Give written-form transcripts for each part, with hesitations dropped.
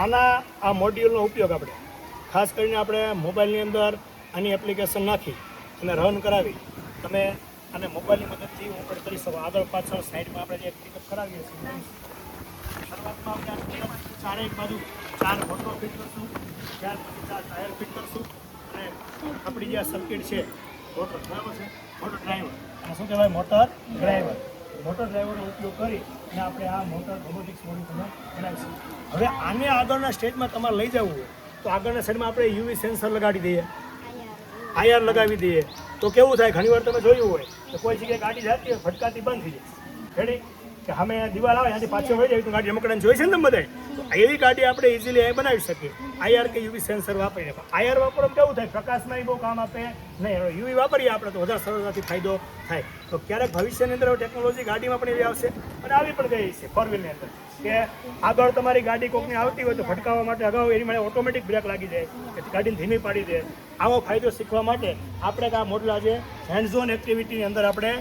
આના આ મોડ્યુલનો ઉપયોગ આપણે ખાસ કરીને આપણે મોબાઈલની અંદર આની એપ્લિકેશન નાખી અને રન કરાવી તમે અને મોબાઈલની મદદથી ઓપરેટ કરી શકો. આગળ પાછળ સાઈડમાં આપણે જે પિકઅપ કરાવીએ છીએ શરૂઆતમાં આપણે ચારેય બાજુ 4 મોટરો ફિટ કરશું, ત્યાર પછી 4 ટાયર ફિટ કરશું અને આપણી જે સર્કિટ છે મોટર, બરાબર છે, મોટર ડ્રાઈવર અને શું કહેવાય મોટર ડ્રાઈવરનો ઉપયોગ કરી અને આપણે આ મોટર રોબોટિક્સ મોડ્યુલ તમે બનાવીશું. હવે આને આગળના સ્ટેજમાં તમારે લઈ જવું હોય તો આગળના સાઈડમાં આપણે યુવી સેન્સર લગાડી દઈએ, આઈઆર લગાવી દઈએ તો કેવું થાય, ઘણીવાર તમે જોયું હોય તો કોઈ જગ્યાએ ગાડી જતી હોય ફટકાતી બંધ થઈ જાય, રેડી કે અમે દિવાલ આવે ત્યાંથી પાછળ વહી જાય તો ગાડી રમકડાને જોઈ છે ને તમે બધાય, તો એવી ગાડી આપણે ઇઝીલી અહીં બનાવી શકીએ આઈઆર કે યુવી સેન્સર વાપરીને. આઈઆર વાપરવામાં કેવું થાય, પ્રકાશમાં એ બહુ કામ આપે નહીં, યુવી વાપરીએ આપણે તો વધારે સરળતાથી ફાયદો થાય. તો ક્યારેક ભવિષ્યની અંદર ટેકનોલોજી ગાડીમાં પણ એવી આવશે અને આવી પણ ગઈ છે ફોર વ્હીલની અંદર કે આગળ તમારી ગાડી કોકની આવતી હોય તો ફટકાવવા માટે અગાઉ એની માટે ઓટોમેટિક બ્રેક લાગી જાય કે ગાડીને ધીમી પાડી દે. આવો ફાયદો શીખવા માટે આપણે આ મોડલ આજે હેન્ડ્સ ઓન એક્ટિવિટીની અંદર આપણે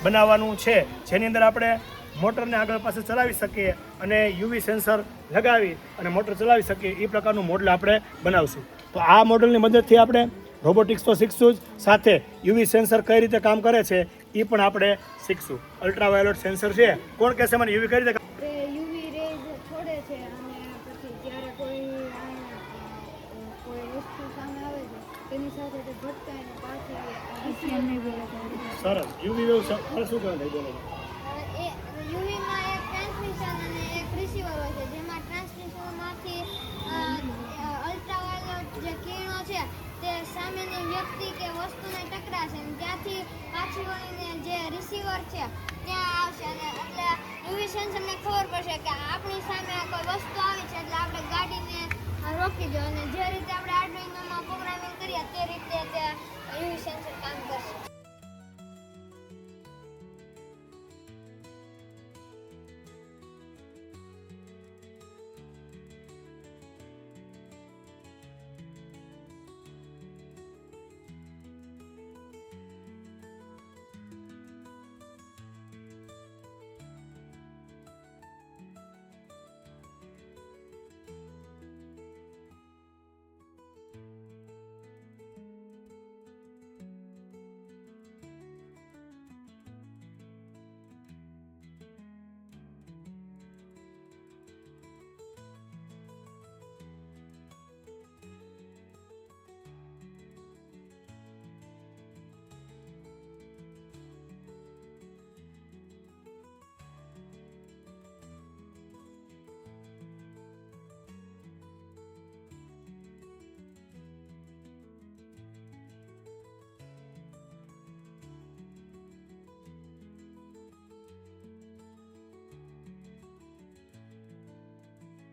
બનાવવાનું છે, જેની અંદર આપણે મોટરને આગળ પાસે ચલાવી શકીએ અને યુવી સેન્સર લગાવી અને મોટર ચલાવી શકીએ એ પ્રકારનું મોડલ આપણે બનાવશું. તો આ મોડલની મદદથી આપણે રોબોટિક્સ તો શીખશું જ, સાથે યુવી સેન્સર કઈ રીતે કામ કરે છે એ પણ આપણે શીખશું. અલ્ટ્રાવાયોલેટ સેન્સર છે, કોણ કહેશે મને યુવી કઈ રીતે યુવી રેઝ છોડે છે અને પછી જ્યારે કોઈ વસ્તુ સામે આવે છે તેની સાથે તે ભટકાઈને પાછી સરસ યુવી વેવ શું કરે છે? યુવીમાં એક ટ્રાન્સમિશન અને